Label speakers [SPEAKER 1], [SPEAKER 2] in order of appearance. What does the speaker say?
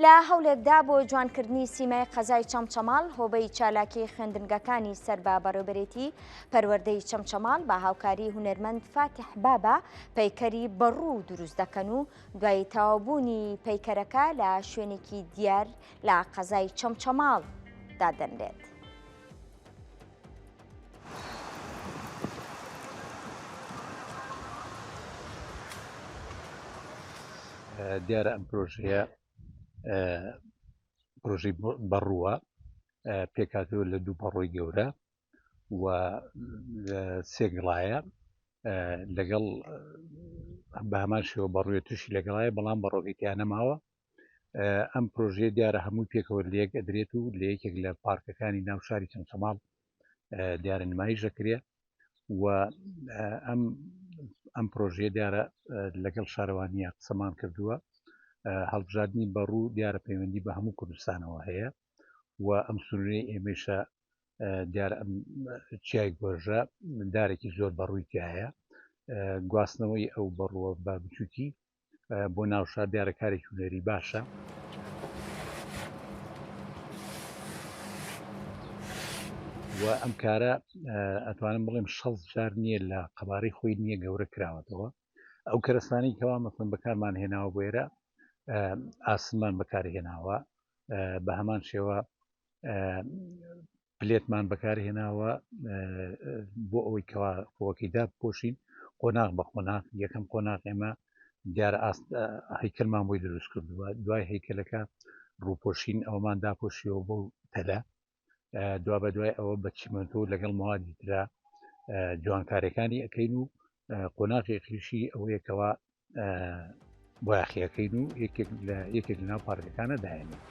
[SPEAKER 1] لە هەولێردا بۆ جوانکردنی سیمای قەزای چەمچەماڵ هۆبەی چالاکی خوێندنگەکانی سەر بە بەڕێوەبەرێتی پەروەردەی چەمچەماڵ بە هاوکاری هونەرمەند فاتح بابا پەیکەری بەڕوو دروست دەکەن و دوای تەواوبوونی پەیکەرەکە لە شوێنێکی دیار لە قەزای چەمچەماڵ دادەنرێت.
[SPEAKER 2] دیارە ئەم پرۆژەیە پرۆژەی بەڕووە پێکاتەوە لە دوو بەڕۆی گەورە و سێ گڵایە لەگەڵ بە هەمان شێوە بەڕووی تووشی لەگەڵایە بەڵام بەڕۆکێکیان نەماوە. ئەم پرۆژەیە دیارە هەموو پێکەوە لە یەک ئەدرێت و لە یەکێک لە پارکەکانی ناو شاری چەمچەماڵ دیارە نمایش دەکرێ و ئەم پرۆژەیە دیارە لەگەڵ شارەوانیە قسەمان کردووە. هەڵبژاردننی بەڕوو دیارە پەیوەندی بە هەموو کوردستانەوە هەیە و ئەم سنوورەی ئێمەشە دیارە ئەم چیای گۆژە دارێکی زۆر بەڕووی هەیە. گواستنەوەی ئەو بەڕووە بە بچووکی بۆ ناوشار دیارە کارێکی هونەری باشە. و ئەم کارە ئەتوانم بڵێم 60 جار نییە لە قەبارەی خۆی نییە گەورە کراوەتەوە. ئەو کەرەستانەی کەوا مەسڵەن بەکارمان هێناوە بۆ ئێرە ئاسمان بەکارهێناوە، بە هەمان شێوە پلێتمان بەکارهێناوە بۆ ئەوەی کەوا قووەکەیدا بپۆشین قۆناغ بە قۆناغ. یەکەم قۆناغ ئێمە دیارە هەیکەلمان بۆی دروست کردووە، دوای هەیکەلەکە ڕووپۆشین ئەومان داپۆشیەوە بۆ تەلە، دوا بە دوای ئەوە بە چیمەنتۆ لەگەڵ موادی ترا جوانکاریەکانی ئەەکەین و قۆناغێکیشی ئەوەیەکەوە بۆ یاخیەکەین و یەکێک لە ناو پارکەکانە داێنێت.